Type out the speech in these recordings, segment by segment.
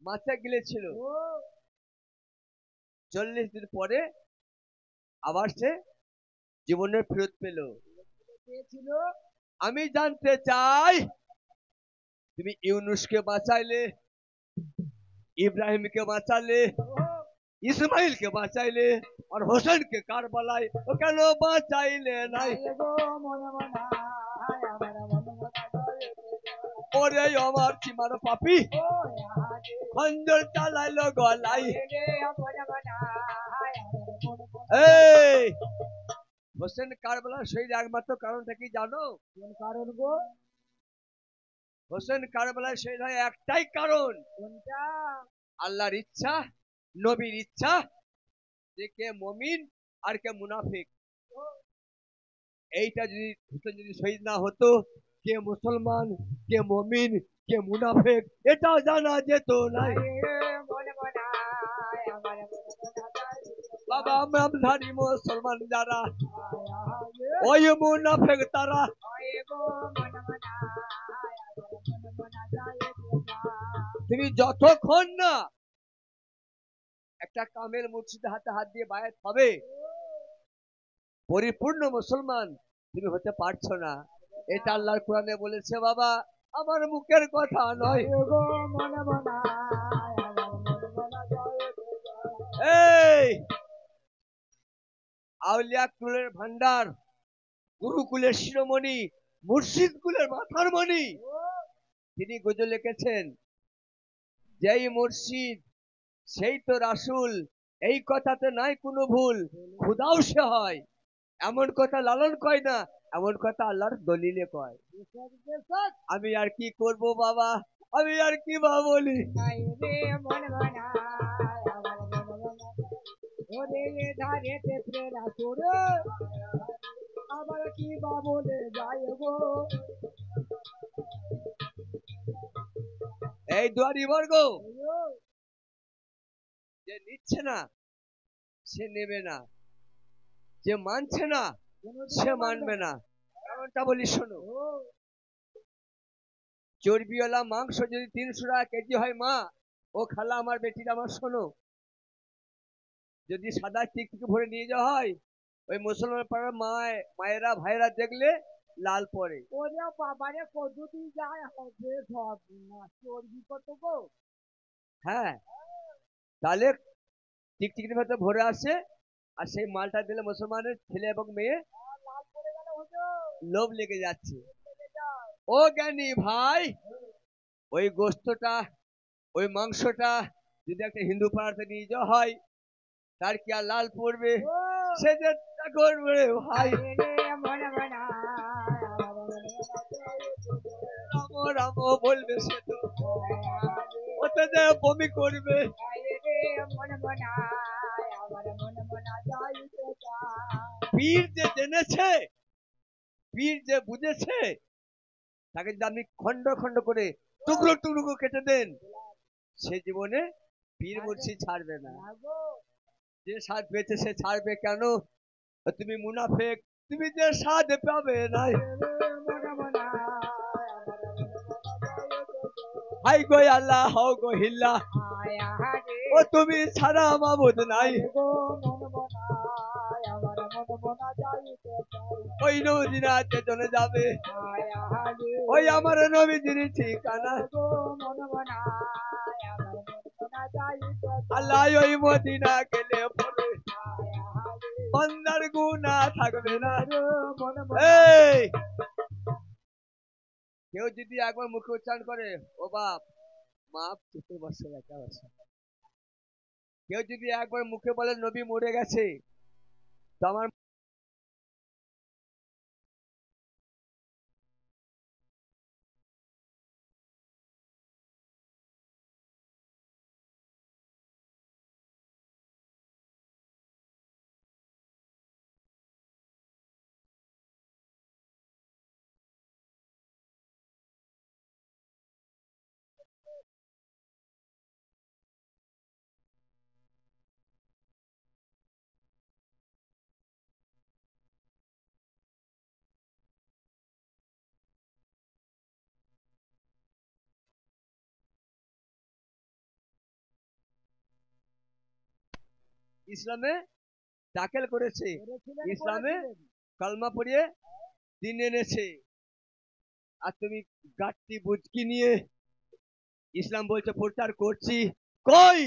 মাথা গিলেছিল। 40 দিন পরে আবার সে জীবনের ফেরত পেল। আমি জানতে চাই, তুমি ইউনুসকে বাঁচাইলে, ইব্রাহিমকে বাঁচালে, ইসমাইলকে বাঁচাইলে, আর হোসেনকে কারবালায় ও কেন বাঁচাইলে নাই? ওরে আমার সীমার পাপি খঞ্জর চালাইলো গলাই। এই হোসেন কারবালার শহীদ একমাত্র কারণটা কি জানো? কোন কারণ গো? হোসেন কারবালার শহীদ হয় একটাই কারণ, কোনটা? আল্লাহর ইচ্ছা, নবীর ইচ্ছা, যে কে মুমিন আর কে মুনাফিক। এইটা যদি হোসেন যদি শহীদ না হতো, কে মুসলমান, কে মুমিন, কে মুনাফিক, এটা জানা যেত নাই। বাবা নামধারী মুসলমান যারা, ওই মুনাফিক তারা। তুমি যতক্ষণ না একটা কামেল মুর্শিদের হাতে হাত দিয়ে বায়াত হবে, পরিপূর্ণ মুসলমান তুমি হতে পারছো না। এটা আল্লাহর কোরআনে বলেছে বাবা, আমার মুখের কথা নয়। এই আউলিয়া কুলের ভান্ডার, গুরুকুলের শিরোমণি, মুর্শিদ কুলের মাথার মণি, তিনি গজল লিখেছেন, যেই মুর্শিদ সেই তো রাসূল, এই কথাতে নাই কোনো ভুল, খুদাও সে হয়। এমন কথা লালন কয় না, এমন কথা আল্লাহর দলিলে কয়। আমি আর কি করব বাবা, আমি আর কি বা বলি। আবার কি বা বলে যাই গো। এই দুয়ারি বর্গ, যে নিচ্ছে না সে নেবে না, যে মানছে না সে মানবে না। কারণটা বলি শোনো, চর্বিওয়ালা মাংস যদি 300 টাকা কেজি হয় মা ও খালা আমার বেটির আমার, শোনো, যদি সাদা টিকটিকি ভরে নিয়ে যাওয়া হয়, ওই মুসলমান পাড়ার মায়েরা ভাইরা দেখলে লাল পরে। ওরে বাবারে কতদিন যায় হবে সব না চর্বি কত গো। হ্যাঁ, তাহলে টিকটিকির ভেতরে ভরে আসে, আর সেই মালটা দিলে মুসলমানের ছেলে এবং মেয়ে লাল পড়ে গেল হুজুর। লোভ লেগে যাচ্ছে। ও জ্ঞানী ভাই, ওই গোস্তটা, ওই মাংসটা যদি একটা হিন্দু পাড়াতে নিয়ে যাওয়া হয়, তার কি আর লাল পড়বে? সে চেষ্টা করবে রে ভাই। রাম রাম বলবে সে তো, ওতে যে বমি করবে। পীর যে জেনেছে, পীর যে বুঝেছে, তাকে যদি আপনি খন্ড খন্ড করে টুকরো টুকরো কেটে দেন, সে জীবনে পীর মুর্শিদ ছাড়বে না। যে স্বাদ পেয়েছে সে ছাড়বে কেন? তুমি মুনাফেক, তুমি যে স্বাদ পাবে না। হাই গো আল্লাহ, হও গো হিল্লা, ও তুমি ছাড়া মাবুদ নাই। ওই নদীনাতে চলে যাবে, ওই আমার নবীজির ঠিকানা। আল্লাহ ওই মদিনা গেলে পরে বান্দার গুনাহ থাকবে না। এই কেউ যদি একবার মুখে উচ্চারণ করে, ও বাপ মাপ 14 বছর একটা বছর, কেউ যদি একবার মুখে বলে নবী মরে গেছে, তো আমার ইসলামে দাখিল করেছে, করেছিলেন, ইসলামে করেছিলেন। কালমা পড়িয়ে দিন এনেছে। আর তুমি গাট্টি বুঝকি নিয়ে ইসলাম বলছে প্রচার করছি, কই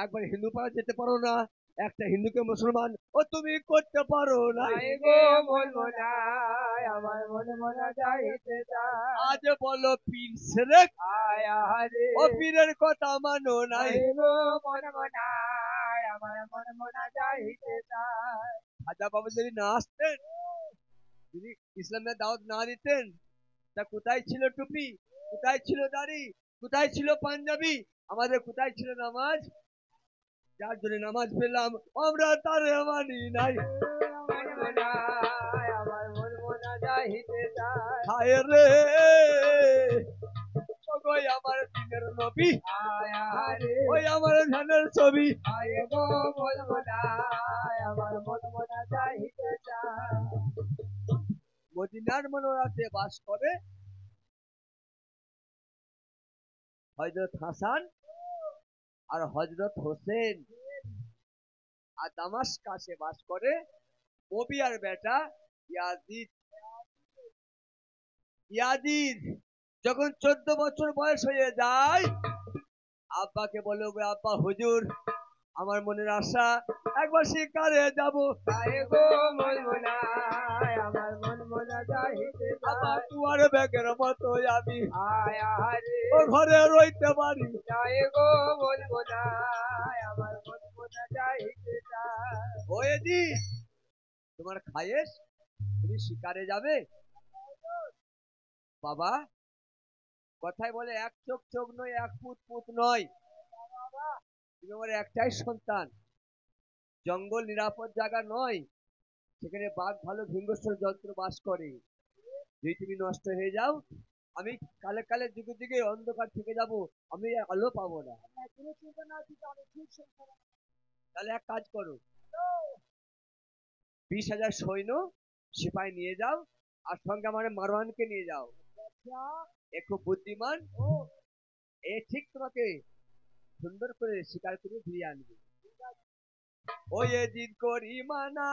একবার হিন্দু পাড়া যেতে পারো না? একটা হিন্দুকে মুসলমান ও তুমি করতে পারো না। নাই গো মন মনায়, আমার মন মনা যাইতে চায়। আজ বলো পীর সেরেক, আয় আহারে, ও পীরের কথা মানো নাই। নাই গো মন মনায়, আমার মন মনা যাইতে চায়। খাজা বাবা যদি না আসতেন, যদি ইসলামের দাওয়াত না দিতেন, তা কোথায় ছিল টুপি, কোথায় ছিল দাড়ি, কোথায় ছিল পাঞ্জাবি, আমাদের কোথায় ছিল নামাজ? যার জন্য নামাজ পেলাম আমরা তার মানি নাই। মন মনায়, আমার মন মনা যাইতে চায়। হায় রে ওগো আমার দিনের নবী, আয় আহারে, ওই আমার ধানের ছবি। আয় গো মন মনায়, আমার মন মনা যাইতে চায়। মদিনার মনোরাতে বাস করে হযরত হাসান আর হযরত হোসেন। আর দামাশকাসে বাস করে মুবিয়ার বেটা ইয়াজিদ। ইয়াজিদ যখন 14 বছর বয়স হয়ে যায়, আব্বাকে বলে, "ওগো আব্বা হুজুর, আমার মনের আশা একবার শিকারে যাব। আয় গো মন মনায়, আমার মন মনা যাইতে আমার চায়। তুয়ার ব্যাগের মতো আমি আয় আহারে, ও ঘরে রইতে পারি।" আয় গো মন মনায়, আমার মন মনা যাইতে চায়। ওয়ে দি তোমার খায়েশ, তুমি শিকারে যাবে? বাবা কথায় বলে এক চোখ চোখ নয়, এক ফুট ফুট নয়, তুমি আমার একটাই সন্তান। জঙ্গল নিরাপদ জায়গা নয়, সেখানে বাঘ ভালো হিংস্র যন্ত্র বাস করে। যদি তুমি নষ্ট হয়ে যাও, আমি কালে কালে যুগে যুগে অন্ধকার থেকে যাব, আমি আলো পাবো না। কোনো চিন্তা না, ঠিক আমি ঠিক শুনতে তাহলে এক কাজ করো, 20,000 সৈন্য সিপাহি নিয়ে যাও, আর সঙ্গে আমার মারওয়ানকে নিয়ে যাও। এ খুব বুদ্ধিমান, এ ঠিক তোমাকে সুন্দর করে শিকার করে ফিরিয়ে আনবে। ওই জিদ করি মানা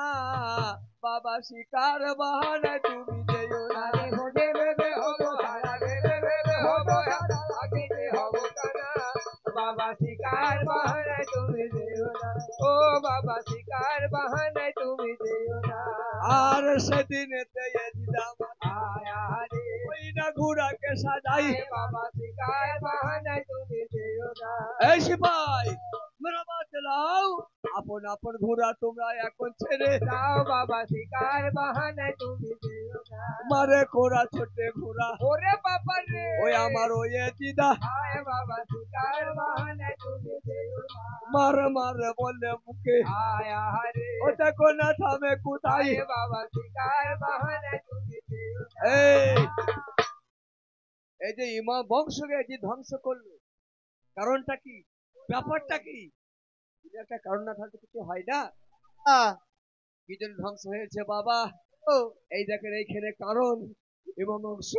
বাবা শিকার বাহানায় তুমি যেও না। আরে ভোগে ভেবে হবো হারা, ভেবে ভেবে হবো হারা, আগেতে হবো কানা। বাবা শিকার বাহানায় তুমি যেও না, ও বাবা শিকার বাহানায় তুমি যেও না। আর সেদিনেতে জিদ আমার আয় আহারে, ওই না ঘোড়াকে সাজাই। আয় বাবা শিকার বাহানায় তুমি যেও না। এই সিপাই মেরা বাত চালাও, আপন আপন ঘোড়া তোমরা এখন ছেড়ে যাও বাবা শিকার বাহানায় তুমি যেও না। মারে ঘোড়া ছোটে ঘোড়া, ওরে বাবা রে, ওই আমার ওই জিদা আয় বাবা শিকার বাহানায় তুমি যেও না। মার মার বলে মুখে, আয় আহারে, ও দেখো না থামে কোথায়। আয় বাবা শিকার বাহানায় তুমি যেও না। এই এই যে ইমাম বংশকে যে ধ্বংস করলো, কারণটা কি, ব্যাপারটা কি? যদি একটা কারণ না থাকলে কিছু হয় না। কি জন্য ধ্বংস হয়েছে বাবা? ও এই দেখেন এইখানে কারণ, ইমাম বংশ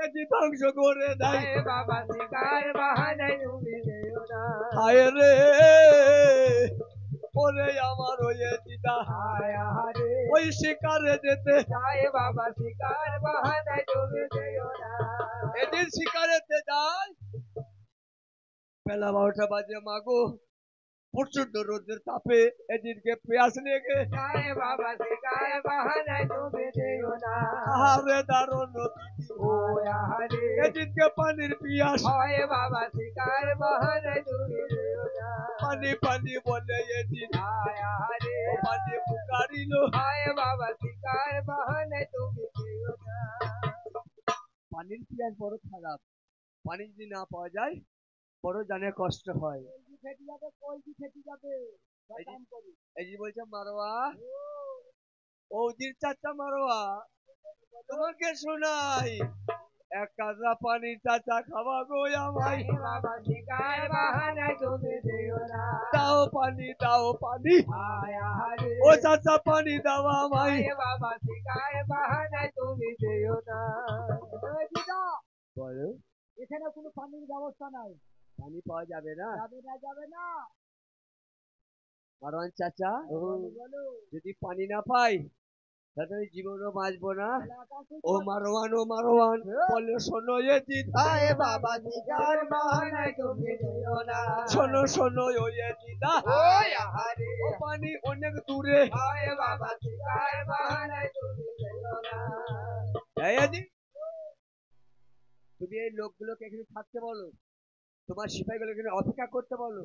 এটি ধ্বংস করে দেয়। আয় বাবা শিকার বাহানায় তুমি যেও না। হায় রে ওরে আমার ওই দিদা আয় আহারে, ওই শিকারে যেতে, আয় বাবা শিকার বাহানায় তুমি যেও না। এদিন শিকারেতে যায় বেলা 12টা বাজে, মাগো প্রচন্ড রোদের তাপে এদিনকে পেঁয়াজ লেগে আয় বাবা শিকার বাহানায় তুমি যেও না। আহারে দারুণ ও আহারে, এদিনকে পানির পিয়াস, হয় বাবা শিকার বাহানায় তুমি যেও না। পানি পানি বলে এদিন আয় আহারে, পানি পুকারিল। হয় বাবা শিকার বাহানায় তুমি যেও না। পানির পিয়াস বড় খারাপ, পানি যদি না পাওয়া যায় বড় জানে কষ্ট হয়। ফেটে যাবে, কলজি ফেটে যাবে। এই যে বলছে মারোয়া, ওজির চাচা মারোয়া, তোমাকে শোনাই এক কাজরা পানির চাচা খাওয়া গো আমায়। আয় বাবা শিকার বাহানায় তুমি যেও না। দাও পানি দাও পানি, আয় আহারে, ও চাচা পানি দাও আমায়। আয় বাবা শিকার বাহানায় তুমি যেও না। এই দিদা, বলো এখানে কোনো পানির ব্যবস্থা নাই। পানি পাওয়া যাবে না? যাবে না, যাবে না। মারওয়ান চাচা যদি পানি না পাই তাহলে আমি জীবনও বাঁচবো না। ও মারওয়ান বলে শোনো এ দিদা, আয় বাবা শিকার বাহানায় তুমি যেও না। শোনো ও এ দিদা, ওই আহারে ও পানি অনেক দূরে। আয় বাবা শিকার বাহানায় তুমি যেও না। এই আদি, তুমি এই লোকগুলোকে এখানে থাকতে বলো, তোমার সিপাহীগুলো এখানে অপেক্ষা করতে বলো।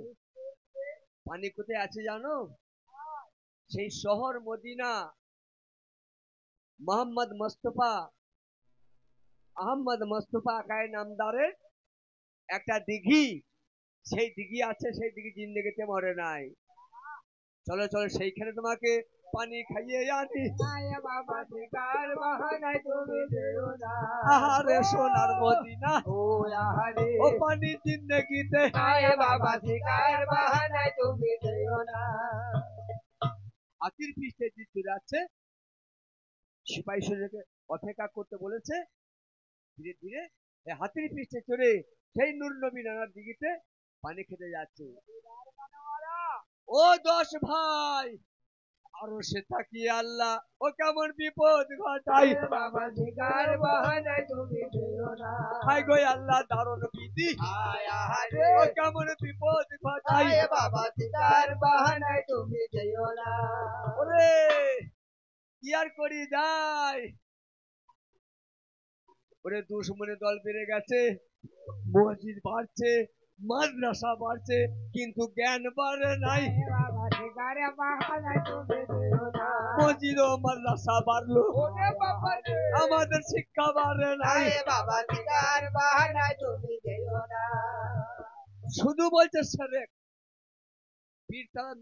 পানি কোথায় আছে জানো? সেই শহর মদিনা, মোহাম্মদ মোস্তফা আহম্মদ মোস্তফা আকায় নামদারের একটা দিঘি, সেই দিঘি আছে, সেই দিঘি জিন্দেগিতে মরে নাই। চলো সেইখানে তোমাকে পানি খাইয়ে আনি। আয় বাবা শিকার বাহানায় তুমি যেও না। আহারে সোনার মদিনা, ও আহারে ও পানি জিন্দেগিতে। আয় বাবা শিকার বাহানায় তুমি যেও না। হাতির পিঠে যে চলে আছে, সিপাহী সৈন্যকে অপেক্ষা করতে বলেছে। ধীরে ধীরে এই হাতির পিঠে চড়ে সেই নূর নবী নানার দিঘিতে পানি খেতে যাচ্ছে। ও 10 ভাই, আরো সে তাকিয়ে আল্লাহ ও কেমন বিপদ ঘটাই। আয় বাবা শিকার বাহানায় তুমি যেও না। হাই গো আল্লাহ দারুণ বিধি, আয় আহারে ও কেমন বিপদ ঘটাই। আয় বাবা শিকার বাহানায় তুমি যেও না। ওরে কি আর করি যায়। ওরে দুশ্মনের দল বেড়ে গেছে, মসজিদ বাড়ছে, মাদ্রাসা বাড়ছে, কিন্তু জ্ঞান বাড়ে নাই। আয় বাবা শিকার বাহানায় তুমি যেও না। মসজিদ ও মাদ্রাসা বাড়লো, ওরে বাবা রে আমাদের শিক্ষা বাড়ে নাই। আয় বাবা শিকার বাহানায় তুমি যেও না। শুধু বলছে সেরেক, পীরতান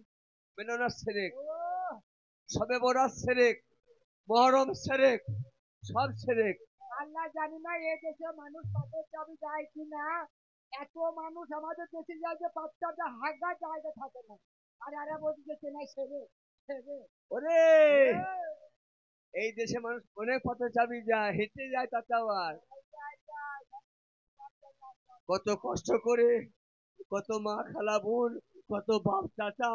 মেননা সেরেক, সবে বরাত সেরেক, মহরম সেরেক, সব সেরেক। আল্লাহ জানি না এ দেশে মানুষ পাথর চাবি যায় কিনা। এত মানুষ আমাদের দেশে যায় যে বাচ্চাটা হাগা জায়গা থাকে না। আর আরে বলছে যে চেনাই সেরে সেরে ওরে এই দেশে মানুষ অনেক পথে চাবি যায়, হেঁটে যায়, তাতাও আর কত কষ্ট করে, কত মা খালা বোন, কত বাপ চাচা,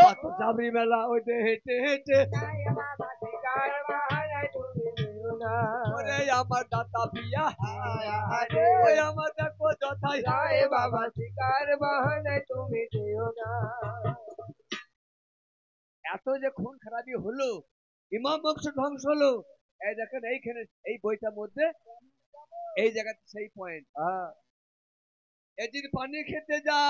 কত চাবরি মেলা ওইতে হেঁটে হেঁটে। আয় বাবা শিকার বাহানায় তুমি যেও না। ওরে আমার দাতা পিয়া, আয় আহারে ওই আমার দেখো যথাই। আয় বাবা শিকার বাহানায় তুমি যেও না। এত যে খুন খারাপি হলো, ইমাম বংশ ধ্বংস হলো, এই দেখেন এইখানে এই বইটার মধ্যে এই জায়গাতে সেই পয়েন্ট। এদিন পানি খেতে যা,